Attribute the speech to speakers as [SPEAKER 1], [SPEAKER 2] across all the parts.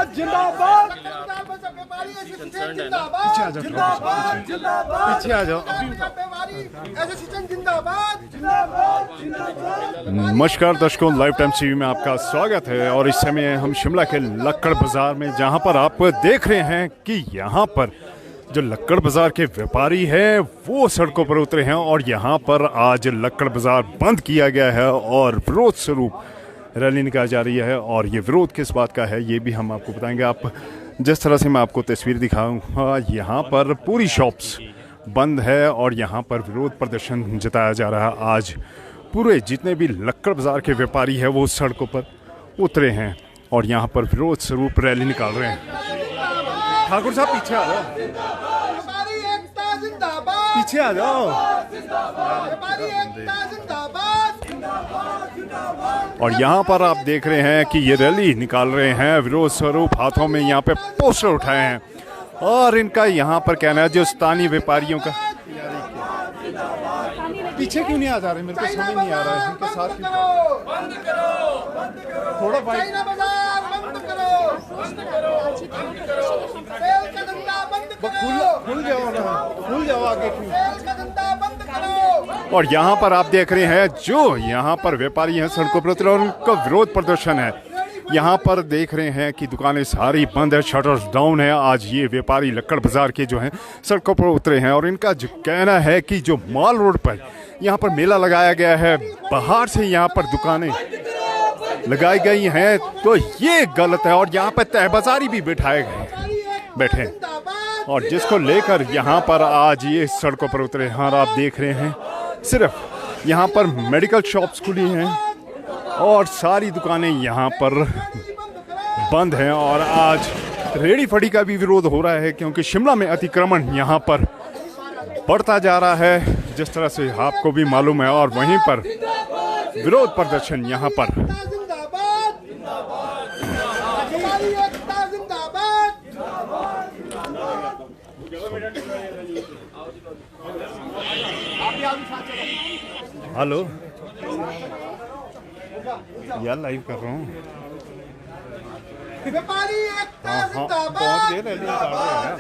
[SPEAKER 1] जिंदाबाद
[SPEAKER 2] पीछे आ जाओ। नमस्कार दर्शकों, लाइव टाइम टीवी में आपका स्वागत है। और इस समय हम शिमला के लक्कड़ बाजार में, जहां पर आप देख रहे हैं कि यहां पर जो लक्कड़ बाजार के व्यापारी हैं वो सड़कों पर उतरे हैं और यहां पर आज लक्कड़ बाजार बंद किया गया है और विरोध स्वरूप रैली निकाली जा रही है। और ये विरोध किस बात का है ये भी हम आपको बताएंगे। आप जिस तरह से मैं आपको तस्वीर दिखाऊंगा, यहाँ पर पूरी शॉप्स बंद है और यहाँ पर विरोध प्रदर्शन जताया जा रहा है। आज पूरे जितने भी लक्कड़ बाजार के व्यापारी हैं वो सड़कों पर उतरे हैं और यहाँ पर विरोध स्वरूप रैली निकाल रहे हैं। ठाकुर साहब पीछे आ जाओ, पीछे आ जाओ। और यहाँ पर आप देख रहे हैं कि ये रैली निकाल रहे हैं विरोध स्वरूप, हाथों में यहाँ पे पोस्टर उठाए हैं और इनका यहाँ पर कहना है जो स्थानीय व्यापारियों का। पीछे क्यों नहीं आ जा रहे, मेरे को समझ नहीं आ रहा है इनके साथ थोड़ा खुल जाओ आगे क्यों। और यहाँ पर आप देख रहे हैं जो यहाँ पर व्यापारी हैं सड़कों पर उतरे और उनका विरोध प्रदर्शन है। यहाँ पर देख रहे हैं कि दुकानें सारी बंद है, शटर्स डाउन है। आज ये व्यापारी लक्कड़ बाजार के जो हैं सड़कों पर उतरे हैं और इनका जो कहना है कि जो मॉल रोड पर यहाँ पर मेला लगाया गया है, बाहर से यहाँ पर दुकानें लगाई गई हैं तो ये गलत है और यहाँ पर तय बाजारी भी बैठे और जिसको लेकर यहाँ पर आज ये सड़कों पर उतरे हैं। और आप देख रहे हैं सिर्फ यहाँ पर मेडिकल शॉप्स खुली हैं और सारी दुकानें यहाँ पर बंद हैं। और आज रेहड़ी फड़ी का भी विरोध हो रहा है क्योंकि शिमला में अतिक्रमण यहाँ पर बढ़ता जा रहा है, जिस तरह से आपको भी मालूम है। और वहीं पर विरोध प्रदर्शन यहाँ पर हेलो यार लाइव कर रहा हूँ। पहुँच गए, रैली निकाल रहे हैं।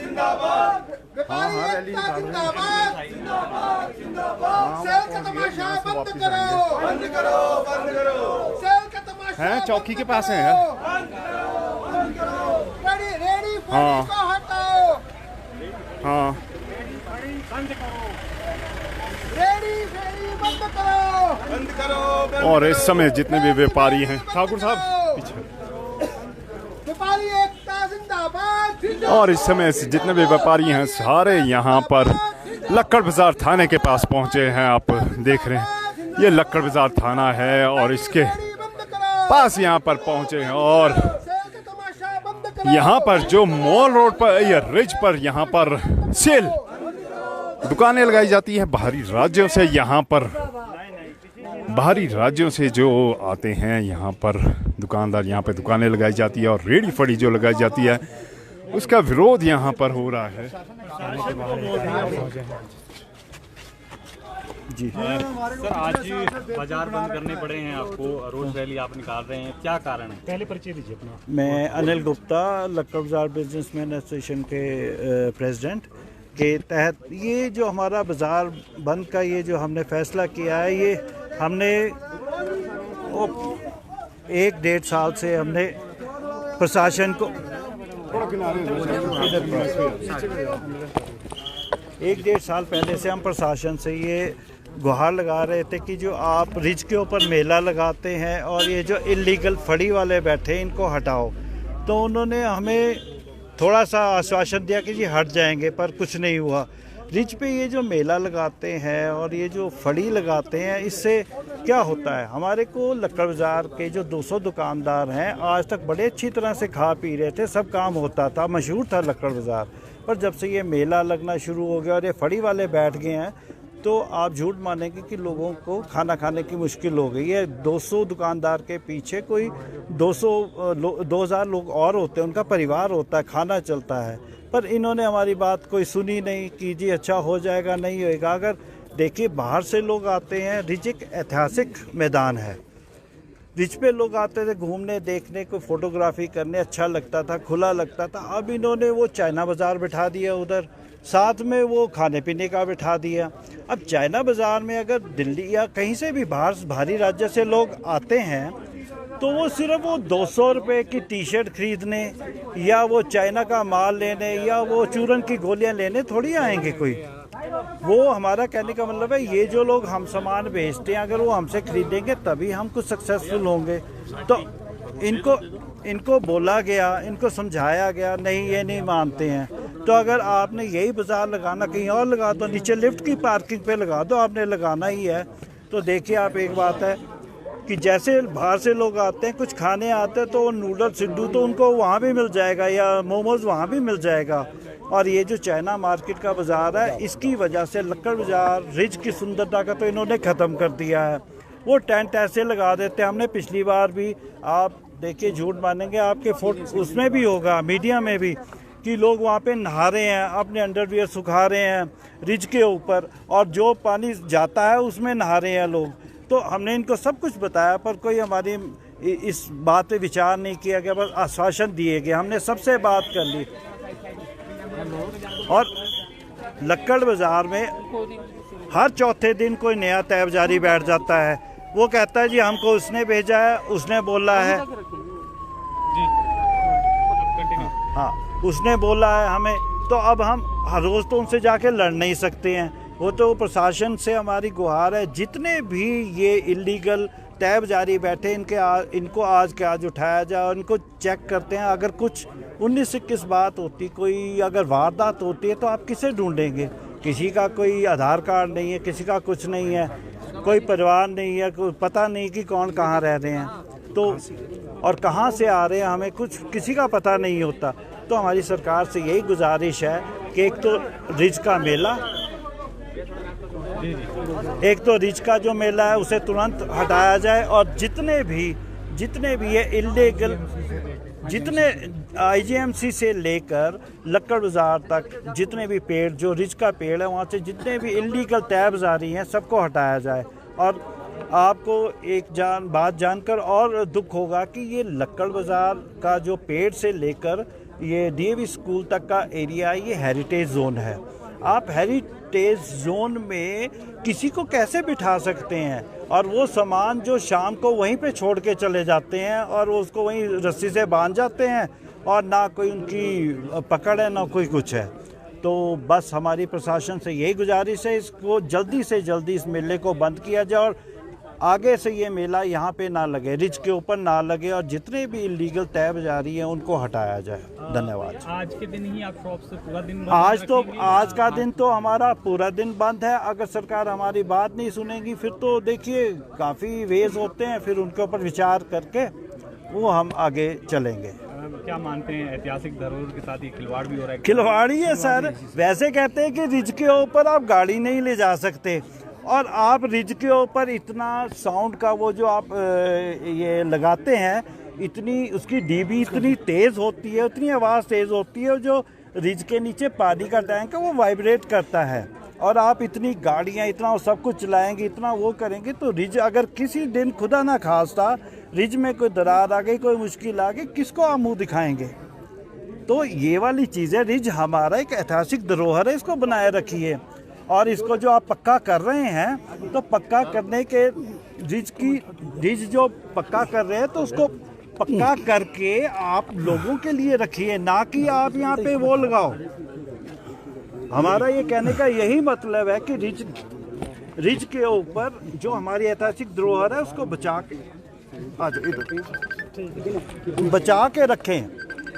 [SPEAKER 2] हाँ रैली निकाल रहे हैं। चौकी के पास है। हाँ हाँ और इस समय जितने भी व्यापारी हैं, ठाकुर साहब पीछे, और इस समय जितने भी व्यापारी हैं सारे यहाँ पर लक्कड़ बाजार थाने के पास पहुँचे हैं। आप देख रहे हैं ये लक्कड़ बाजार थाना है और इसके पास यहाँ पर पहुँचे हैं। और यहाँ पर जो मॉल रोड पर या रिज पर यहाँ पर सेल दुकानें लगाई जाती है बाहरी राज्यों से, यहाँ पर बाहरी राज्यों से जो आते हैं यहाँ पर दुकानदार, यहाँ पे दुकानें लगाई जाती है और रेहड़ी फड़ी जो लगाई जाती है उसका विरोध यहाँ पर हो रहा है। जी
[SPEAKER 3] सर, आज बाजार बंद करने पड़े हैं आपको, रोड रैली आप निकाल रहे हैं, क्या कारण है? पहले परिचय दीजिए अपना।
[SPEAKER 4] मैं अनिल गुप्ता, लक्कड़ बाजार बिजनेसमैन एसोसिएशन के प्रेसिडेंट के तहत ये जो हमारा बाज़ार बंद का ये जो हमने फैसला किया है, ये हमने 1-1.5 साल से हमने प्रशासन को 1-1.5 साल पहले से हम प्रशासन से ये गुहार लगा रहे थे कि जो आप रिज के ऊपर मेला लगाते हैं और ये जो इलीगल फड़ी वाले बैठे हैं इनको हटाओ। तो उन्होंने हमें थोड़ा सा आश्वासन दिया कि जी हट जाएंगे, पर कुछ नहीं हुआ। रिज पे ये जो मेला लगाते हैं और ये जो फड़ी लगाते हैं, इससे क्या होता है, हमारे को लक्कड़ बाजार के जो 200 दुकानदार हैं आज तक बड़े अच्छी तरह से खा पी रहे थे, सब काम होता था, मशहूर था लक्कड़ बाजार। पर जब से ये मेला लगना शुरू हो गया और ये फड़ी वाले बैठ गए हैं तो आप झूठ मानेंगे कि लोगों को खाना खाने की मुश्किल हो गई है। 200 दुकानदार के पीछे कोई 2000 लोग और होते हैं, उनका परिवार होता है, खाना चलता है। पर इन्होंने हमारी बात कोई सुनी नहीं कि जी अच्छा हो जाएगा, नहीं होएगा। अगर देखिए बाहर से लोग आते हैं, रिज एक ऐतिहासिक मैदान है रिज पे लोग आते थे घूमने, देखने को, फोटोग्राफी करने, अच्छा लगता था, खुला लगता था। अब इन्होंने वो चाइना बाज़ार बिठा दिया उधर, साथ में वो खाने पीने का बिठा दिया। अब चाइना बाज़ार में अगर दिल्ली या कहीं से भी बाहरी राज्य से लोग आते हैं तो वो सिर्फ वो 200 रुपये की टी शर्ट खरीदने या वो चाइना का माल लेने या वो चूरन की गोलियां लेने थोड़ी आएंगे कोई। वो हमारा कहने का मतलब है, ये जो लोग हम सामान बेचते हैं अगर वो हमसे खरीदेंगे तभी हम कुछ सक्सेसफुल होंगे। तो इनको बोला गया, इनको समझाया गया, नहीं ये नहीं मानते हैं। तो अगर आपने यही बाज़ार लगाना कहीं और लगा दो, नीचे लिफ्ट की पार्किंग पे लगा दो, आपने लगाना ही है। तो देखिए आप, एक बात है कि जैसे बाहर से लोग आते हैं, कुछ खाने आते हैं तो नूडल सिड्डू तो उनको वहाँ भी मिल जाएगा या मोमोज़ वहाँ भी मिल जाएगा। और ये जो चाइना मार्केट का बाज़ार है, इसकी वजह से लक्कड़ बाज़ार, रिज की सुंदरता का तो इन्होंने ख़त्म कर दिया है। वो टेंट ऐसे लगा देते हैं, हमने पिछली बार भी, आप देखिए झूठ मानेंगे, आपके फोटो उसमें भी होगा, मीडिया में भी, कि लोग वहाँ पे नहा रहे हैं, अपने अंडरवियर सुखा रहे हैं रिज के ऊपर, और जो पानी जाता है उसमें नहा रहे हैं लोग। तो हमने इनको सब कुछ बताया पर कोई हमारी इस बात पे विचार नहीं किया गया, बस आश्वासन दिए गए। हमने सबसे बात कर ली। और लक्कड़ बाज़ार में हर चौथे दिन कोई नया तैबजारी बैठ जाता है। वो कहता है जी हमको उसने भेजा है, उसने बोला है, हाँ उसने बोला है हमें। तो अब हम हर रोज़ तो उनसे जाके लड़ नहीं सकते हैं। वो तो प्रशासन से हमारी गुहार है, जितने भी ये इलीगल तैबजारी बैठे इनको आज के आज उठाया जाए और इनको चेक करते हैं। अगर कुछ 19-21 बात होती, कोई अगर वारदात होती है तो आप किसे ढूंढेंगे? किसी का कोई आधार कार्ड नहीं है, किसी का कुछ नहीं है, कोई परिवार नहीं है, कोई पता नहीं कि कौन कहाँ रह रहे हैं तो और कहाँ से आ रहे हैं, हमें कुछ किसी का पता नहीं होता। तो हमारी सरकार से यही गुजारिश है कि एक तो रिज का मेला, एक तो रिज का जो मेला है उसे तुरंत हटाया जाए, और जितने भी ये इलीगल, जितने आईजीएमसी से लेकर लक्कड़ बाज़ार तक जितने भी पेड़, जो रिज का पेड़ है वहाँ से जितने भी इलीगल तैबजारी हैं सबको हटाया जाए। और आपको एक बात जानकर और दुख होगा कि ये लक्कड़ बाज़ार का जो पेड़ से लेकर ये डीएवी स्कूल तक का एरिया, ये हेरिटेज जोन है। आप हेरिटेज जोन में किसी को कैसे बिठा सकते हैं? और वो सामान जो शाम को वहीं पे छोड़ के चले जाते हैं और उसको वहीं रस्सी से बांध जाते हैं, और ना कोई उनकी पकड़ है ना कोई कुछ है। तो बस हमारी प्रशासन से यही गुजारिश है, इसको जल्दी से जल्दी इस मेले को बंद किया जाए और आगे से ये मेला यहाँ पे ना लगे, रिज के ऊपर ना लगे, और जितने भी इलीगल तैबजारी हैं उनको हटाया जाए। धन्यवाद।
[SPEAKER 3] आज के दिन ही आप शॉप से पूरा दिन
[SPEAKER 4] आज का दिन तो हमारा पूरा दिन बंद है। अगर सरकार हमारी बात नहीं सुनेगी फिर तो देखिए काफ़ी वेज होते हैं, फिर उनके ऊपर विचार करके वो हम आगे चलेंगे।
[SPEAKER 3] क्या मानते हैं, ऐतिहासिक धरोहर के साथ ये खिलवाड़ भी हो रहा है?
[SPEAKER 4] खिलवाड़ ही है सर। वैसे कहते हैं कि रिज के ऊपर आप गाड़ी नहीं ले जा सकते, और आप रिज के ऊपर इतना साउंड का वो जो आप ये लगाते हैं, इतनी उसकी डीबी इतनी तेज़ होती है, उतनी आवाज़ तेज़ होती है, जो रिज के नीचे पानी का टैंक है वो वाइब्रेट करता है। और आप इतनी गाड़ियाँ, इतना सब कुछ चलाएंगे, इतना वो करेंगे तो रिज अगर किसी दिन खुदा ना खास्ता रिज में कोई दरार आ गई, कोई मुश्किल आ गई, किसको आप मुँह दिखाएंगे? तो ये वाली चीज़ें, रिज हमारा एक ऐतिहासिक धरोहर है, इसको बनाए रखिए। और इसको जो आप पक्का कर रहे हैं तो पक्का करने के रिज जो पक्का कर रहे हैं तो उसको पक्का करके आप लोगों के लिए रखिए, ना कि आप यहाँ पे वो लगाओ। हमारा ये कहने का यही मतलब है कि रिज के ऊपर जो हमारी ऐतिहासिक धरोहर है उसको बचा के रखें।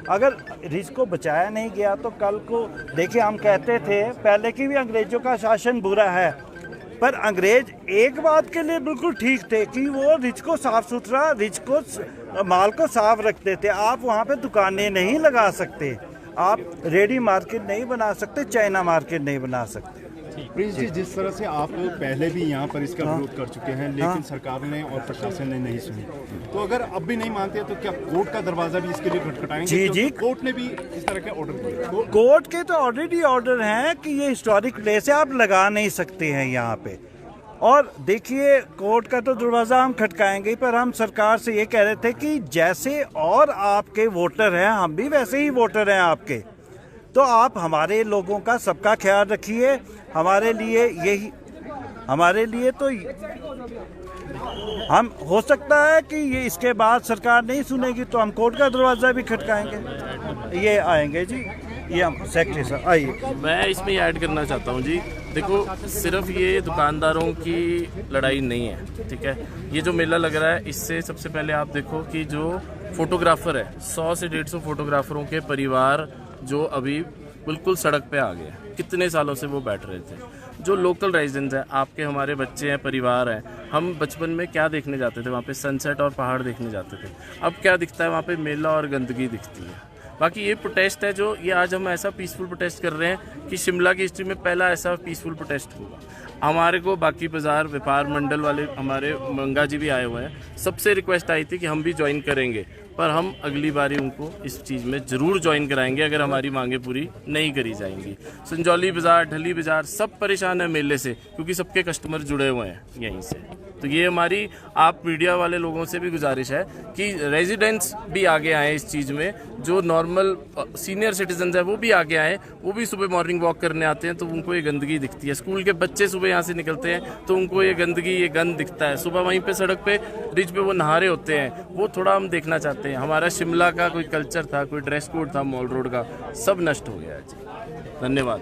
[SPEAKER 4] अगर रिज को बचाया नहीं गया तो कल को देखिए, हम कहते थे पहले की भी अंग्रेजों का शासन बुरा है, पर अंग्रेज एक बात के लिए बिल्कुल ठीक थे कि वो रिज को साफ सुथरा, रिज को माल को साफ रखते थे। आप वहाँ पे दुकानें नहीं लगा सकते, आप रेडी मार्केट नहीं बना सकते, चाइना मार्केट नहीं बना सकते।
[SPEAKER 2] प्रिंस जी, जिस तरह से आप पहले भी यहाँ पर इसका विरोध कर चुके हैं, लेकिन सरकार ने और प्रशासन ने नहीं सुनी, तो अगर अब भी नहीं मानते तो क्या कोर्ट का दरवाजा भी इसके लिए खटखटाएंगे?
[SPEAKER 4] जी,
[SPEAKER 2] कोर्ट ने भी इस तरह के ऑर्डर दिए।
[SPEAKER 4] कोर्ट के तो ऑलरेडी ऑर्डर हैं कि ये हिस्टोरिक प्लेस है, आप लगा नहीं सकते हैं यहाँ पे। और देखिए कोर्ट का तो दरवाज़ा हम खटकाएंगे, पर हम सरकार से ये कह रहे थे कि जैसे और आपके वोटर हैं हम भी वैसे ही वोटर हैं आपके, तो आप हमारे लोगों का सबका ख्याल रखिए। हमारे लिए तो हम हो सकता है कि ये इसके बाद सरकार नहीं सुनेगी तो हम कोर्ट का दरवाज़ा भी खटकाएंगे। ये आएंगे जी, ये हम सेक्रेटरी साहब आइए।
[SPEAKER 1] मैं इसमें ऐड करना चाहता हूँ जी, देखो सिर्फ ये दुकानदारों की लड़ाई नहीं है, ठीक है। ये जो मेला लग रहा है इससे सबसे पहले आप देखो कि जो फोटोग्राफर है 100 से 150 फोटोग्राफरों के परिवार जो अभी बिल्कुल सड़क पे आ गए, कितने सालों से वो बैठ रहे थे। जो लोकल रेजिडेंट्स हैं, आपके हमारे बच्चे हैं, परिवार हैं, हम बचपन में क्या देखने जाते थे, वहाँ पे सनसेट और पहाड़ देखने जाते थे। अब क्या दिखता है वहाँ पे, मेला और गंदगी दिखती है। बाकी ये प्रोटेस्ट है जो ये आज हम ऐसा पीसफुल प्रोटेस्ट कर रहे हैं कि शिमला की हिस्ट्री में पहला ऐसा पीसफुल प्रोटेस्ट होगा। हमारे को बाकी बाज़ार व्यापार मंडल वाले हमारे मंगा जी भी आए हुए हैं, सबसे रिक्वेस्ट आई थी कि हम भी ज्वाइन करेंगे, पर हम अगली बारी उनको इस चीज़ में ज़रूर ज्वाइन कराएंगे अगर हमारी मांगें पूरी नहीं करी जाएंगी। संजौली बाज़ार, ढली बाज़ार सब परेशान है मेले से, क्योंकि सबके कस्टमर जुड़े हुए हैं यहीं से। तो ये हमारी आप मीडिया वाले लोगों से भी गुजारिश है कि रेजिडेंट्स भी आगे आए इस चीज़ में, जो नॉर्मल सीनियर सिटीजन्स हैं वो भी आगे आए, वो भी सुबह मॉर्निंग वॉक करने आते हैं तो उनको ये गंदगी दिखती है। स्कूल के बच्चे सुबह यहाँ से निकलते हैं तो उनको ये गंदगी, ये गंद दिखता है। सुबह वहीं पे सड़क पे रिज पे वो नहा रहे होते हैं, वो थोड़ा हम देखना चाहते हैं। हमारा शिमला का कोई कल्चर था, कोई ड्रेस कोड था मॉल रोड का, सब नष्ट हो गया है जी। धन्यवाद।